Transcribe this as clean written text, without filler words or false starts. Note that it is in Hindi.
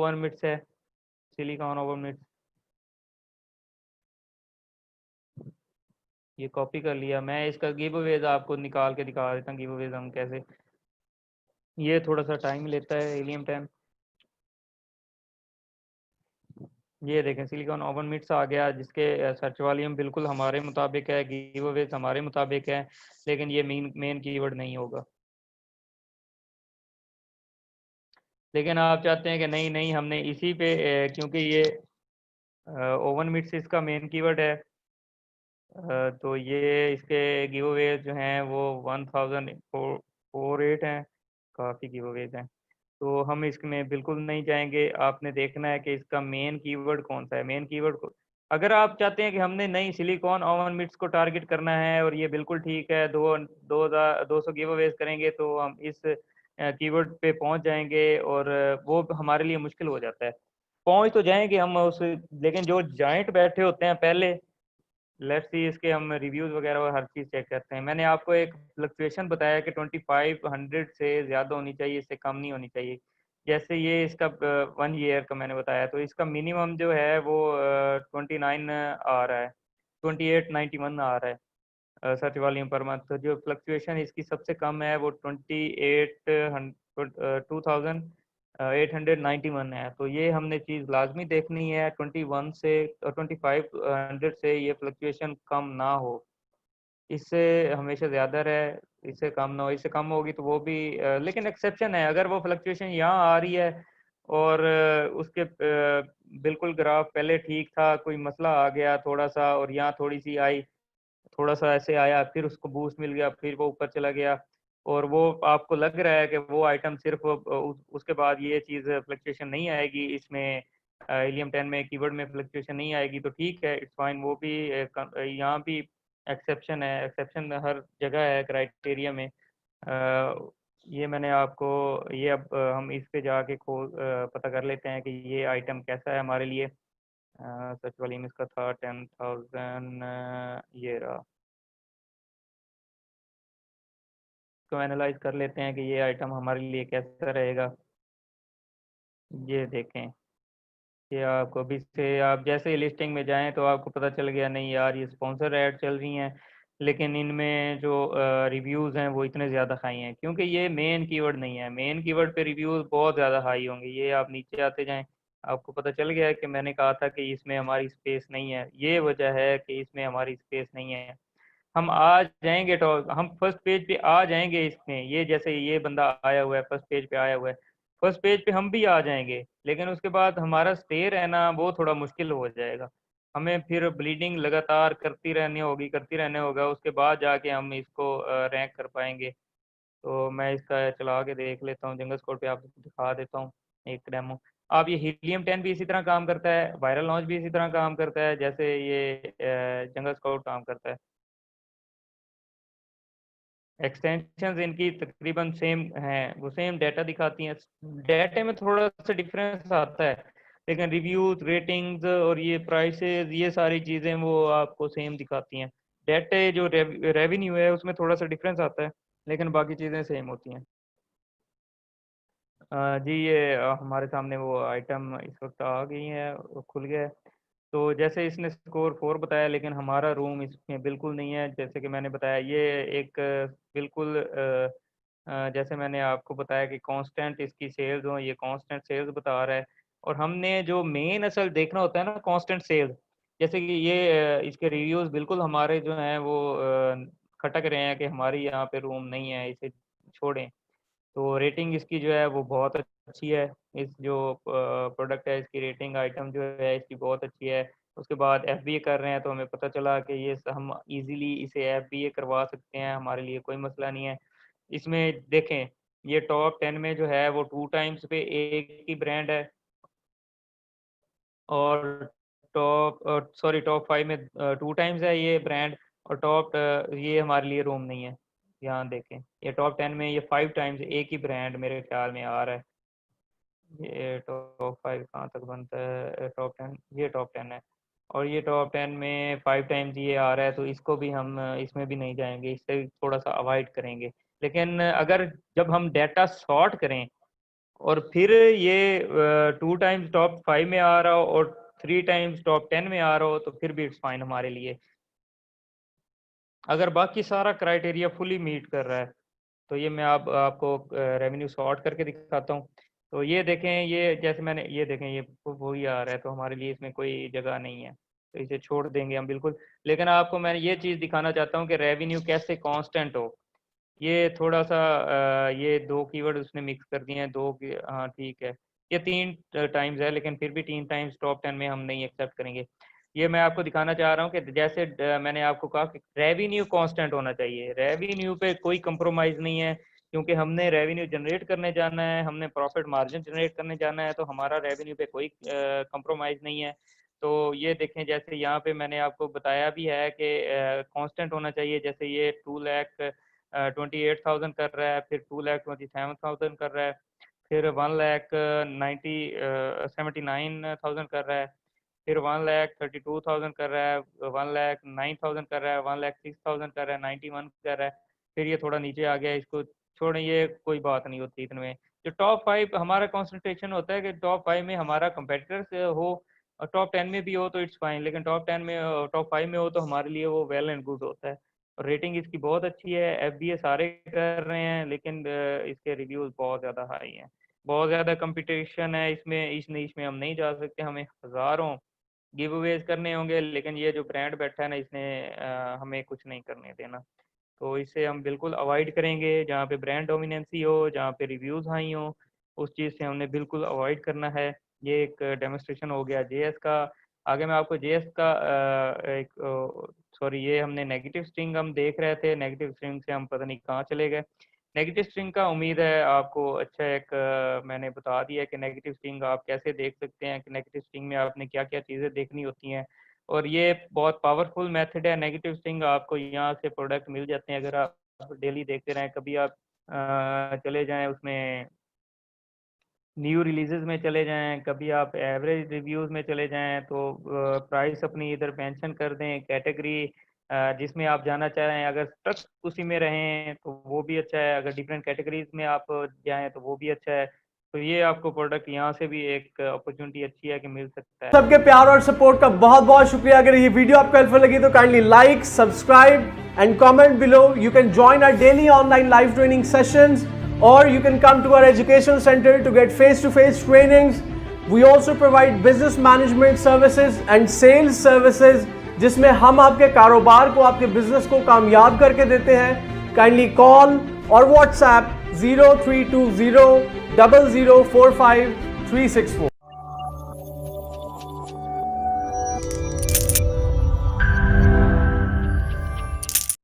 ओवन मिट्स है, सिलिकॉन ओवन मिट्स, ये कॉपी कर लिया। मैं इसका गिव अवेज आपको निकाल के दिखा देता हूँ, गिव अवेज हम कैसे, ये थोड़ा सा टाइम लेता है हीलियम 10। ये देखें सिलिकॉन ओवन मिट्स आ गया, जिसके सर्च वॉल्यूम बिल्कुल हमारे मुताबिक है, गिव अवेज हमारे मुताबिक है, लेकिन ये मेन कीवर्ड नहीं होगा। लेकिन आप चाहते हैं कि नहीं नहीं हमने इसी पे क्योंकि ये ओवन मिट्स इसका मेन कीवर्ड है, तो ये इसके गिव अवेज जो हैं वो 1048 हैं, काफ़ी गिव अवेज हैं। तो हम इसमें बिल्कुल नहीं जाएंगे, आपने देखना है कि इसका मेन कीवर्ड कौन सा है। मेन कीवर्ड को अगर आप चाहते हैं कि हमने नई सिलिकॉन ओवन मिट्स को टारगेट करना है और ये बिल्कुल ठीक है, 200 गिव अवेज करेंगे तो हम इस कीवर्ड पे पहुंच जाएंगे, और वो हमारे लिए मुश्किल हो जाता है। पहुंच तो जाएंगे हम उस, लेकिन जो जॉइंट बैठे होते हैं पहले, लेट्स सी इसके हम रिव्यूज वगैरह और हर चीज़ चेक करते हैं। मैंने आपको एक फ्लक्चुएशन बताया कि 2500 से ज़्यादा होनी चाहिए, इससे कम नहीं होनी चाहिए। जैसे ये इसका 1 ईयर का मैंने बताया, तो इसका मिनिमम जो है वो 29 आ रहा है, 2891 आ रहा है सर्च वॉल्यूम पर मंथ। तो जो फ्लक्चुएशन इसकी सबसे कम है वो 2891 है। तो ये हमने चीज़ लाजमी देखनी है, 21 से 2500 से ये फ्लक्चुएशन कम ना हो, इससे हमेशा ज़्यादा रहे, इससे कम ना हो। इससे कम होगी तो वो भी लेकिन एक्सेप्शन है, अगर वो फ्लक्चुएशन यहाँ आ रही है और उसके बिल्कुल ग्राफ पहले ठीक था, कोई मसला आ गया थोड़ा सा और यहाँ थोड़ी सी आई, थोड़ा सा ऐसे आया, फिर उसको बूस्ट मिल गया, फिर वो ऊपर चला गया, और वो आपको लग रहा है कि वो आइटम सिर्फ उसके बाद ये चीज़ फ्लक्चुएशन नहीं आएगी इसमें, हीलियम 10 में कीवर्ड में फ्लक्चुएशन नहीं आएगी, तो ठीक है, इट्स फाइन। वो भी यहाँ भी एक्सेप्शन है, एक्सेप्शन हर जगह है क्राइटेरिया में। ये मैंने आपको, ये अब हम इस पे जाके पता कर लेते हैं कि ये आइटम कैसा है हमारे लिए। सच वाली में इसका था 10,000, ये रहा। इसको एनालाइज कर लेते हैं कि ये आइटम हमारे लिए कैसा रहेगा। ये देखें, ये आपको अभी से आप जैसे ही लिस्टिंग में जाएं तो आपको पता चल गया, नहीं यार ये स्पॉन्सर ऐड चल रही हैं, लेकिन इनमें जो रिव्यूज़ हैं वो इतने ज़्यादा हाई हैं, क्योंकि ये मेन कीवर्ड नहीं है। मेन कीवर्ड पे रिव्यूज़ बहुत ज़्यादा हाई होंगे। ये आप नीचे आते जाएं, आपको पता चल गया है कि मैंने कहा था कि इसमें हमारी स्पेस नहीं है, ये वजह है कि इसमें हमारी स्पेस नहीं है। हम आ जाएंगे तो हम फर्स्ट पेज पे आ जाएंगे इसमें, ये जैसे ये बंदा आया हुआ है फर्स्ट पेज पे आया हुआ है, फर्स्ट पेज पे हम भी आ जाएंगे, लेकिन उसके बाद हमारा स्टे रहना वो थोड़ा मुश्किल हो जाएगा। हमें फिर ब्लीडिंग लगातार करती रहने होगा, उसके बाद जाके हम इसको रैंक कर पाएंगे। तो मैं इसका चला के देख लेता हूँ, जंगल स्कोर पे आपको दिखा देता हूँ एक डेमो। आप ये हीलियम 10 भी इसी तरह काम करता है, वायरल लॉन्च भी इसी तरह काम करता है जैसे ये जंगल स्काउट काम करता है। एक्सटेंशंस इनकी तकरीबन सेम हैं, वो सेम डाटा दिखाती हैं। डाटे में थोड़ा सा डिफरेंस आता है, लेकिन रिव्यूज, रेटिंग्स और ये प्राइसेस, ये सारी चीज़ें वो आपको सेम दिखाती हैं। डाटे जो रेवेन्यू है उसमें थोड़ा सा डिफरेंस आता है, लेकिन बाकी चीज़ें सेम होती हैं। जी ये हमारे सामने वो आइटम इस वक्त आ गई है, वो खुल गया है। तो जैसे इसने स्कोर 4 बताया, लेकिन हमारा रूम इसमें बिल्कुल नहीं है। जैसे कि मैंने बताया, ये एक बिल्कुल जैसे मैंने आपको बताया कि कांस्टेंट इसकी सेल्स हो, ये कांस्टेंट सेल्स बता रहा है। और हमने जो मेन असल देखना होता है ना, कांस्टेंट सेल्स, जैसे कि ये इसके रिव्यूज़ बिल्कुल हमारे जो हैं वो खटक रहे हैं कि हमारी यहाँ पे रूम नहीं है, इसे छोड़ें। तो रेटिंग इसकी जो है वो बहुत अच्छी है। इस जो प्रोडक्ट है इसकी रेटिंग, आइटम जो है इसकी बहुत अच्छी है। उसके बाद एफबीए कर रहे हैं तो हमें पता चला कि ये हम इजीली इसे एफबीए करवा सकते हैं, हमारे लिए कोई मसला नहीं है। इसमें देखें, ये टॉप 10 में जो है वो 2 टाइम्स पे एक ही ब्रांड है, और टॉप 5 में 2 टाइम्स है ये ब्रांड, और ये हमारे लिए रूम नहीं है। यहाँ देखें, ये टॉप 10 में ये 5 टाइम्स एक ही ब्रांड मेरे ख्याल में आ रहा है। ये टॉप 5 कहाँ तक बनता है, टॉप 10, ये टॉप 10 है, और ये टॉप 10 में 5 टाइम्स ये आ रहा है, तो इसको भी हम इसमें भी नहीं जाएंगे, इससे थोड़ा सा अवॉइड करेंगे। लेकिन अगर जब हम डाटा सॉर्ट करें और फिर ये 2 टाइम्स टॉप 5 में आ रहा हो और 3 टाइम्स टॉप 10 में आ रहा हो तो फिर भी इट्स फाइन हमारे लिए। अगर बाकी सारा क्राइटेरिया फुली मीट कर रहा है तो ये मैं आपको रेवेन्यू सॉर्ट करके दिखाता हूँ। तो ये देखें, ये जैसे मैंने ये देखें, ये वही आ रहा है, तो हमारे लिए इसमें कोई जगह नहीं है, तो इसे छोड़ देंगे हम बिल्कुल। लेकिन आपको मैं ये चीज़ दिखाना चाहता हूँ कि रेवेन्यू कैसे कांस्टेंट हो। ये थोड़ा सा ये 2 कीवर्ड उसने मिक्स कर दिए हैं, 2 की, हाँ ठीक है, ये 3 टाइम्स है, लेकिन फिर भी 3 टाइम्स टॉप 10 में हम नहीं एक्सेप्ट करेंगे। ये मैं आपको दिखाना चाह रहा हूँ कि जैसे मैंने आपको कहा कि रेवेन्यू कांस्टेंट होना चाहिए, रेवेन्यू पे कोई कंप्रोमाइज़ नहीं है, क्योंकि हमने रेवेन्यू जनरेट करने जाना है, हमने प्रॉफिट मार्जिन जनरेट करने जाना है, तो हमारा रेवेन्यू पे कोई कंप्रोमाइज़ नहीं है। तो ये देखें, जैसे यहाँ पे मैंने आपको बताया भी है कि कांस्टेंट होना चाहिए। जैसे ये 2,28,000 कर रहा है, फिर 2,27,000 कर रहा है, फिर 1,79,000 कर रहा है, फिर 1,32,000 कर रहा है, 1,09,000 कर रहा है, 1,06,000 कर रहा है, 91 कर रहा है। फिर ये थोड़ा नीचे आ गया, इसको छोड़ें, ये कोई बात नहीं होती इतने में। जो टॉप 5 हमारा कंसंट्रेशन होता है कि टॉप 5 में हमारा कंपेटिटर्स हो, और टॉप 10 में भी हो तो इट्स फाइन, लेकिन टॉप 10 में, टॉप 5 में हो तो हमारे लिए वो वेल एंड गुड होता है। रेटिंग इसकी बहुत अच्छी है, एफबीए सारे कर रहे हैं, लेकिन इसके रिव्यूज बहुत ज़्यादा हाई हैं, बहुत ज़्यादा कंपटीशन है इसमें, इस नीश में हम नहीं जा सकते, हमें हज़ारों गिव अवेज करने होंगे, लेकिन ये जो ब्रांड बैठा है ना, इसने हमें कुछ नहीं करने देना। तो इसे हम बिल्कुल अवॉइड करेंगे, जहाँ पे ब्रांड डोमिनेंसी हो, जहाँ पे रिव्यूज़ हाई हो, उस चीज़ से हमने बिल्कुल अवॉइड करना है। ये एक डेमोस्ट्रेशन हो गया जेएस का। आगे मैं आपको जेएस का एक सॉरी, ये हमने नेगेटिव स्ट्रिंग हम देख रहे थे, नेगेटिव स्ट्रिंग से हम पता नहीं कहाँ चले गए। नेगेटिव स्ट्रिंग का उम्मीद है आपको अच्छा एक मैंने बता दिया कि नेगेटिव स्ट्रिंग आप कैसे देख सकते हैं, कि नेगेटिव स्ट्रिंग में आपने क्या क्या चीज़ें देखनी होती हैं, और ये बहुत पावरफुल मेथड है। नेगेटिव स्ट्रिंग आपको यहाँ से प्रोडक्ट मिल जाते हैं, अगर आप डेली देखते रहें, कभी आप चले जाएं उसमें न्यू रिलीजेस में चले जाएं, कभी आप एवरेज रिव्यूज़ में चले जाएं, तो प्राइस अपनी इधर मेंशन कर दें, कैटेगरी जिसमें आप जाना चाह रहे हैं, अगर स्टक उसी में रहें तो वो भी अच्छा है, अगर डिफरेंट कैटेगरीज में आप जाएं तो वो भी अच्छा है। तो ये आपको प्रोडक्ट यहाँ से भी एक अपॉर्चुनिटी अच्छी है कि मिल सकता है। सबके प्यार और सपोर्ट का बहुत बहुत शुक्रिया। अगर ये वीडियो आपको हेल्पफुल लगी तो kindly like, subscribe and comment below. You can join our daily online live training sessions, or you can come to our education center to get face-to-face trainings. We also provide business management services and sales services, जिसमें हम आपके कारोबार को, आपके बिजनेस को कामयाब करके देते हैं। काइंडली कॉल और व्हाट्सएप 0320 0045 364।